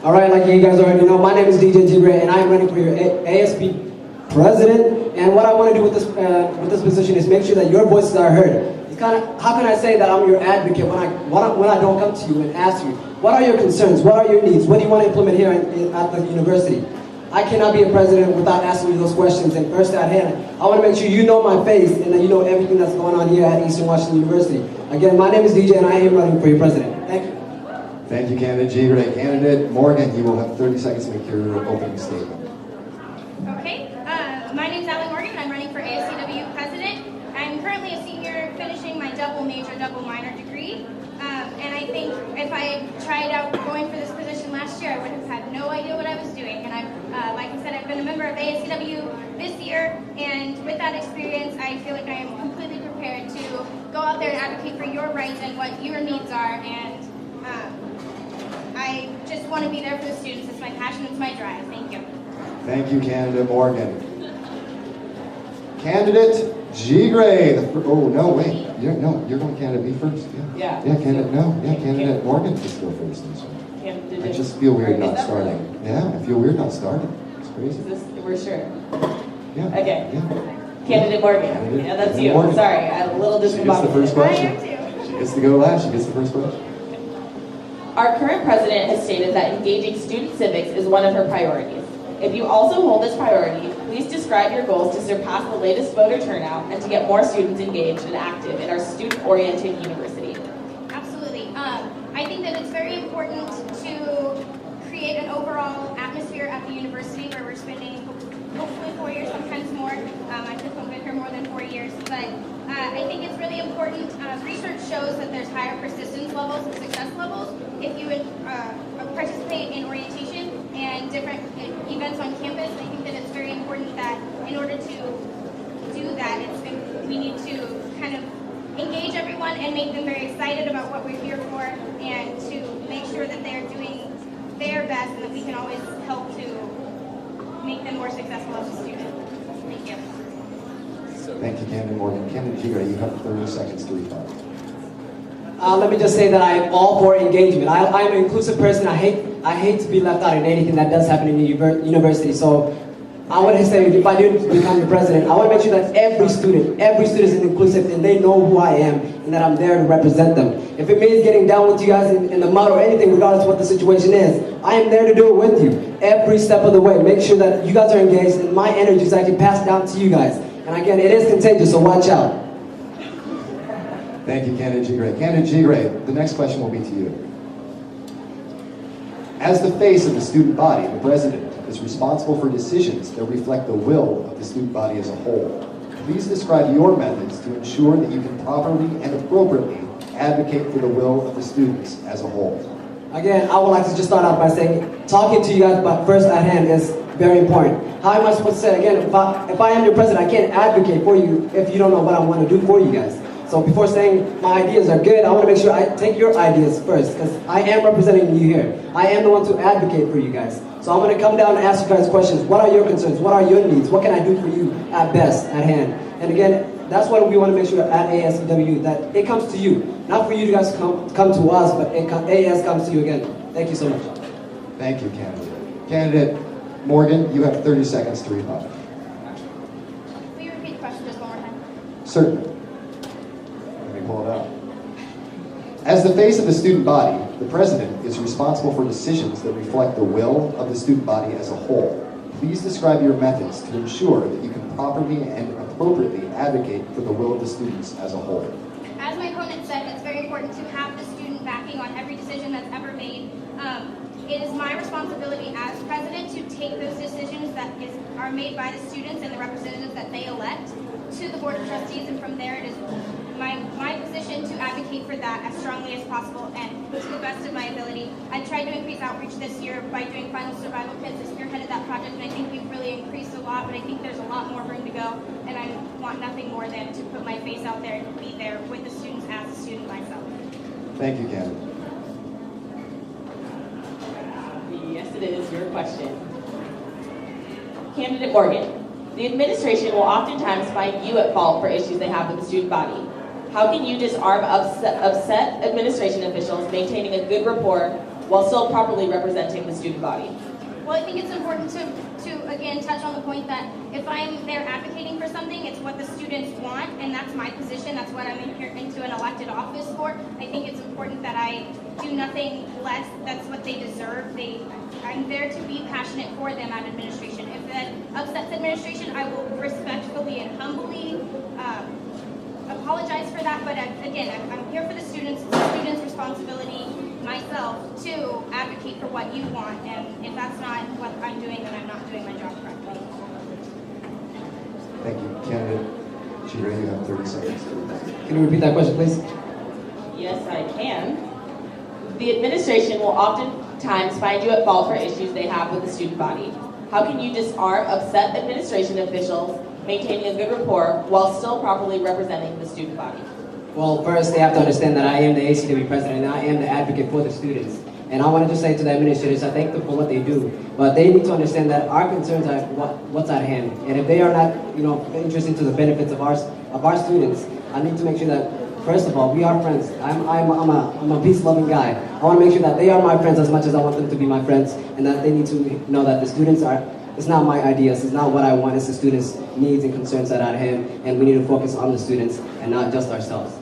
All right, like you guys already know, my name is DJ G-Ray, and I am running for your ASP president. And what I want to do with this position is make sure that your voices are heard. It's kind of, how can I say that I'm your advocate when I don't come to you and ask you, what are your concerns, what are your needs, what do you want to implement here at the university? I cannot be a president without asking you those questions. And first at hand, I want to make sure you know my face and that you know everything that's going on here at Eastern Washington University. Again, my name is DJ, and I am running for your president. Thank you. Thank you, candidate G-Ray. Candidate Morgan, you will have 30 seconds to make your opening statement. Okay, my name is Allie Morgan, and I'm running for ASEWU president. I'm currently a senior finishing my double major, double minor degree. And I think if I tried out going for this position last year, I would have had no idea what I was doing. And like I said, I've been a member of ASEW this year, and with that experience, I feel like I am completely prepared to go out there and advocate for your rights and what your needs are. And I just want to be there for the students. It's my passion, it's my drive. Thank you. Thank you, candidate Morgan. Candidate G-Ray. Oh, no, wait. You're going candidate B first. Yeah. Yeah, candidate Morgan just go first. I just feel weird not starting. Yeah, I feel weird not starting. It's crazy. We're sure. Yeah. Okay. Yeah. Candidate Morgan. Candidate Yeah, that's you. Morgan. Sorry, I'm a little She gets the first discombobulated. question. I am too. She gets to go last. She gets the first question. Our current president has stated that engaging student civics is one of her priorities. If you also hold this priority, please describe your goals to surpass the latest voter turnout and to get more students engaged and active in our student-oriented university. Absolutely. I think that it's very important to create an overall atmosphere at the university where we're spending hopefully 4 years, sometimes more. I just have been here more than 4 years, but I think it's really important. Research shows that there's higher persistence levels and success levels if you participate in orientation and different events on campus. I think that it's very important that in order to do that, we need to kind of engage everyone and make them very excited about what we're here for, and to make sure that they're doing their best and that we can always help to make them more successful as a student. Thank you. Thank you, candidate Morgan. Candidate G-Ray, you have 30 seconds to respond. Let me just say that I am all for engagement. I'm an inclusive person. I hate to be left out in anything that does happen in the university. So I want to say, if I do become the president, I want to make sure that every student is inclusive and they know who I am and that I'm there to represent them. If it means getting down with you guys in the mud or anything, regardless of what the situation is, I am there to do it with you every step of the way. Make sure that you guys are engaged and my energy is actually passed down to you guys. And again, it is contagious, so watch out. Thank you, candidate G-Ray. Candidate G-Ray, the next question will be to you. As the face of the student body, the president is responsible for decisions that reflect the will of the student body as a whole. Please describe your methods to ensure that you can properly and appropriately advocate for the will of the students as a whole. Again, I would like to just start out by saying, talking to you guys but first at hand is very important. How am I supposed to say, again, if I am your president, I can't advocate for you if you don't know what I want to do for you guys. So before saying my ideas are good, I want to make sure I take your ideas first, because I am representing you here. I am the one to advocate for you guys. So I'm going to come down and ask you guys questions. What are your concerns? What are your needs? What can I do for you at best, at hand? And again, that's what we want to make sure at ASEW, that it comes to you. Not for you guys to come to us, but AS comes to you again. Thank you so much. Thank you, candidate. Candidate Morgan, you have 30 seconds to respond. Will you repeat the question just one more time? Certainly. Let me pull it out. As the face of the student body, the president is responsible for decisions that reflect the will of the student body as a whole. Please describe your methods to ensure that you can properly and appropriately advocate for the will of the students as a whole. As my opponent said, it's very important to have the student backing on every decision that's ever made. It is my responsibility as president to take those decisions that are made by the students and the representatives that they elect to the Board of Trustees, and from there it is my position to advocate for that as strongly as possible and to the best of my ability. I tried to increase outreach this year by doing final survival kits. I spearheaded that project, and I think we've really increased a lot, but I think there's a lot more room to go, and I want nothing more than to put my face out there and be there with the students as a student myself. Thank you, candidate. Yes, it is your question. Candidate Morgan, the administration will oftentimes find you at fault for issues they have with the student body. How can you disarm upset administration officials maintaining a good rapport while still properly representing the student body? Well, I think it's important to again touch on the point that if I'm there advocating for something, it's what the students want, and that's my position. That's what I'm in here into an elected office for. I think it's important that I do nothing less. That's what they deserve. I'm there to be passionate for them at administration. If that upsets administration, I will respectfully and humbly apologize for that. But again, I'm here for the students. It's the students' responsibility, myself, to advocate for what you want. And if that's not what I'm doing, then I'm not doing my job correctly. Thank you. Candidate Chira, you have 30 seconds. Can you repeat that question, please? Yes, I can. The administration will oftentimes find you at fault for issues they have with the student body. How can you disarm upset administration officials, maintaining a good rapport, while still properly representing the student body? Well, first they have to understand that I am the ACW president and I am the advocate for the students. And I want to just say to the administrators, I thank them for what they do, but they need to understand that our concerns are what's at hand. And if they are not, interested to the benefits of our students, I need to make sure that, first of all, we are friends. I'm a peace-loving guy. I want to make sure that they are my friends as much as I want them to be my friends, and that they need to know that the students are. It's not my ideas. It's not what I want. It's the students' needs and concerns that are at hand, and we need to focus on the students and not just ourselves.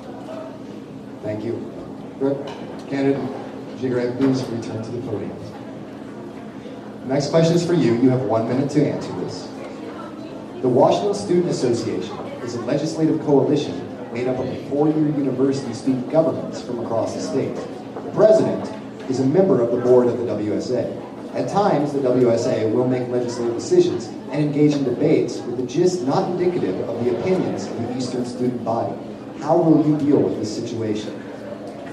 Thank you. Candidate Chira, please return to the podium. Next question is for you. You have 1 minute to answer this. The Washington Student Association is a legislative coalition made up of 4-year university student governments from across the state. The president is a member of the board of the WSA. At times, the WSA will make legislative decisions and engage in debates with the gist not indicative of the opinions of the Eastern student body. How will you deal with this situation?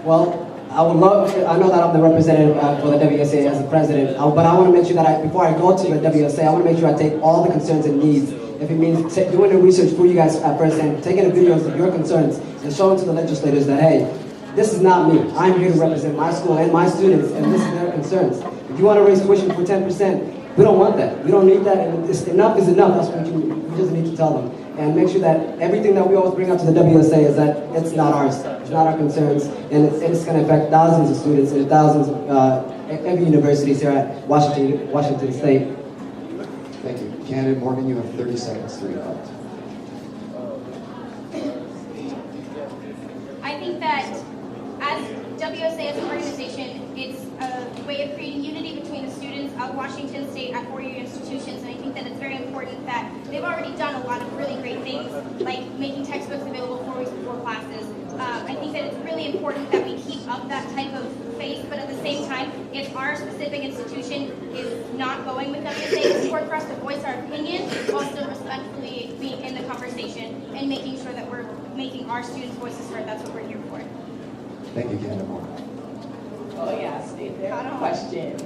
Well, I know that I'm the representative for the WSA as the president, but I want to make sure that before I go to the WSA, I want to make sure I take all the concerns and needs. If it means doing the research for you guys at first and taking the videos of your concerns and showing to the legislators that, hey, this is not me. I'm here to represent my school and my students, and this is their concerns. If you want to raise tuition for 10%, we don't want that. We don't need that, and enough is enough. That's what you just need to tell them. And make sure that everything that we always bring up to the WSA is that it's not ours. It's not our concerns, and it's going to affect thousands of students and thousands of every universities here at Washington State. Thank you. Candidate Morgan, you have 30 seconds to rebut. I think that as WSA as an organization, it's a way of creating unity between the students of Washington State at 4-year institutions, and I think that it's very important that they've already done a lot of really great things, like making textbooks available 4 weeks before classes. I think that it's really important that we keep up that type of faith, but at the same time, if our specific institution is not going with WSA, it's important for us to voice our opinion while still respectfully being in the conversation and making sure that we're making our students' voices heard. That's what we're here for. Thank you, Candidate Morgan. Oh yeah, stay there. Question.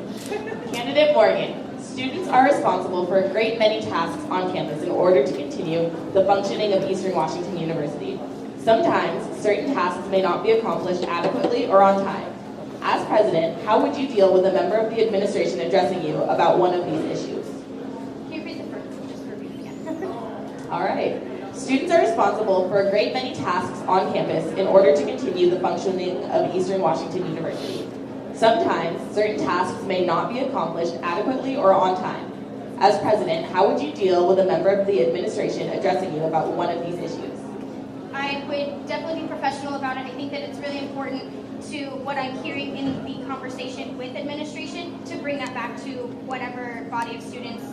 Candidate Morgan, students are responsible for a great many tasks on campus in order to continue the functioning of Eastern Washington University. Sometimes, certain tasks may not be accomplished adequately or on time. As president, how would you deal with a member of the administration addressing you about one of these issues? Can you repeat the first? Just repeat it again. All right. Students are responsible for a great many tasks on campus in order to continue the functioning of Eastern Washington University. Sometimes, certain tasks may not be accomplished adequately or on time. As president, how would you deal with a member of the administration addressing you about one of these issues? I would definitely be professional about it. I think that it's really important to what I'm hearing in the conversation with administration to bring that back to whatever body of students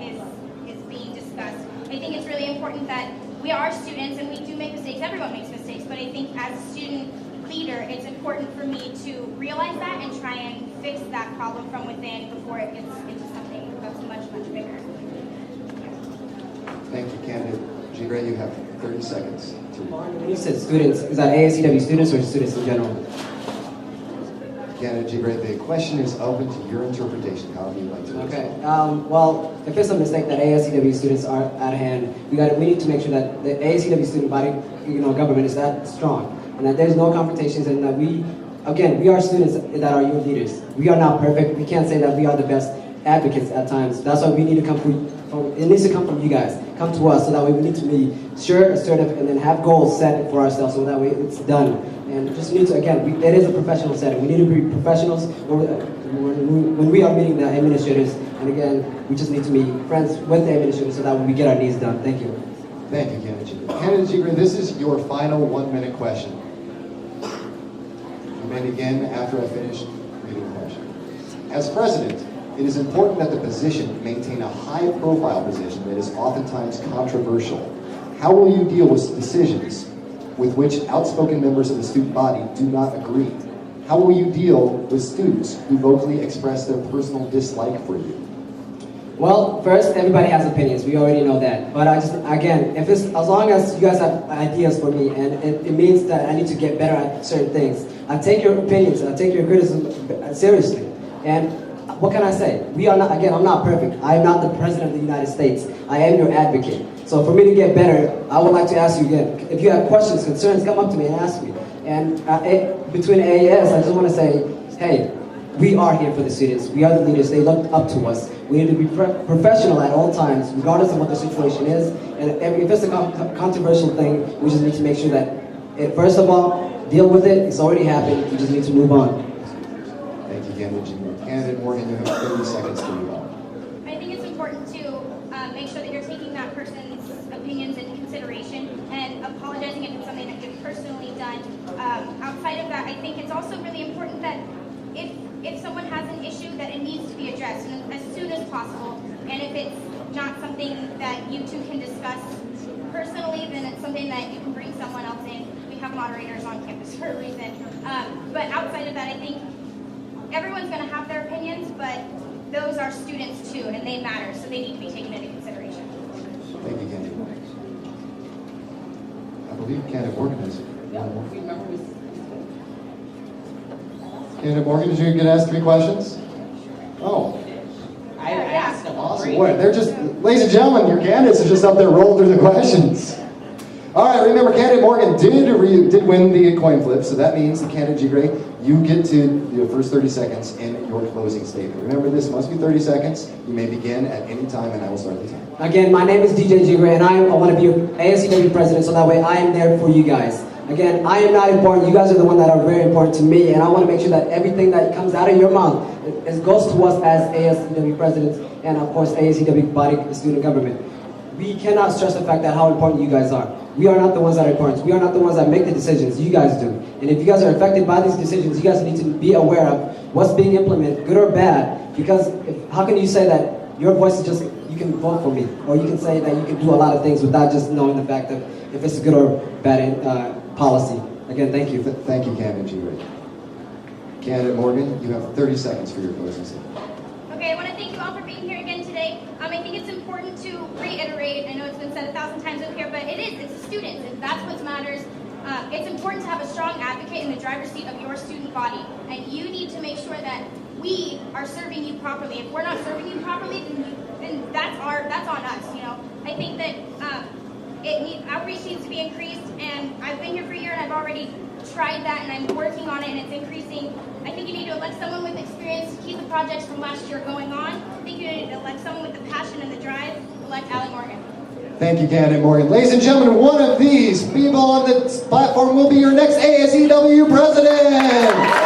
is being discussed. I think it's really important that we are students and we do make mistakes. Everyone makes mistakes, but I think as a student leader, it's important for me to realize that and try and fix that problem from within before it gets into something that's much, much bigger. Thank you, Candidate Chira. You have 30 seconds to rebut. When you said students, is that ASEW students or students in general? Candidate Chira, the question is open to your interpretation. However you'd like to answer. Okay. Well, if it's a mistake that ASEW students are at hand, we need to make sure that the ASEW student body, government is that strong, and that there's no confrontations, and that we are students that are your leaders. We are not perfect. We can't say that we are the best advocates at times. That's why we need to come from. It needs to come from you guys. come to us, so that way we need to be sure, assertive, and then have goals set for ourselves, so that way it's done. And just need to, again, it is a professional setting. We need to be professionals when we are meeting the administrators. And again, we just need to be friends with the administrators so that we get our needs done. Thank you. Thank you, Candidate Jigre. Candidate Jigre, this is your final 1-minute question. You may begin after I finish reading the question. As president, it is important that the position maintain a high-profile position that is oftentimes controversial. How will you deal with decisions with which outspoken members of the student body do not agree? How will you deal with students who vocally express their personal dislike for you? Well, first, everybody has opinions. We already know that. But again, if it's, as long as you guys have ideas for me, and it means that I need to get better at certain things, I take your opinions, I take your criticism seriously. And what can I say? We are not, again, I'm not perfect. I am not the president of the United States. I am your advocate. So for me to get better, I would like to ask you again, if you have questions, concerns, come up to me and ask me. And between AAS, I just want to say, hey, we are here for the students. We are the leaders. They look up to us. We need to be professional at all times, regardless of what the situation is. And if it's a controversial thing, we just need to make sure that, first of all, deal with it. It's already happened. We just need to move on. Thank you, Candidate Morgan, you have 30 seconds to move on. I think it's important to make sure that you're taking that person's opinions into consideration and apologizing if it's something that you've personally done. Outside of that, I think it's also really important that if someone has an issue, that it needs to be addressed as soon as possible. And if it's not something that you two can discuss personally, then it's something that you can bring someone else in. We have moderators on campus for a reason. But outside of that, I think everyone's going to have their opinions, but those are students too, and they matter, so they need to be taken into consideration. Thank you, Candidate Morgan. I believe Candidate Morgan has one more. Candidate Morgan, did you get asked 3 questions? Oh. I asked them all Awesome. 3. Boy, they're just, ladies and gentlemen, your candidates are just up there rolling through the questions. All right, remember, Candidate Morgan did win the coin flip, so that means the Candidate Jigre, you get to your first 30 seconds in your closing statement. Remember, this must be 30 seconds. You may begin at any time, and I will start the time. Again, my name is DJ Jigre, and I want to be your ASEWU president, so that way I am there for you guys. Again, I am not important. You guys are the ones that are very important to me, and I want to make sure that everything that comes out of your mouth goes to us as ASEWU presidents and, of course, ASEWU body student government. We cannot stress the fact that how important you guys are. We are not the ones that are important. We are not the ones that make the decisions. You guys do. And if you guys are affected by these decisions, you guys need to be aware of what's being implemented, good or bad. Because how can you say that your voice is just, you can vote for me, or you can say that you can do a lot of things without just knowing the fact of if it's a good or bad policy. Again, thank you. Thank you, Candidate Jigre. Candidate Morgan, you have 30 seconds for your closing statement. Okay, I want to thank you all for being here again today. I think it's important to reiterate, I know it's been said 1,000 times up here, but it's the students, and that's what matters. It's important to have a strong advocate in the driver's seat of your student body, and you need to make sure that we are serving you properly. If we're not serving you properly, then that's on us. You know, I think that outreach needs to be increased, and I've been here for a year, and I've already tried that, and I'm working on it, and it's increasing. I think you need to elect someone with experience to keep the projects from last year going on. I think you need to elect someone with the passion and the drive. Elect Allie Morgan. Thank you, Candidate Morgan. Ladies and gentlemen, one of these people on the platform will be your next ASEWU president.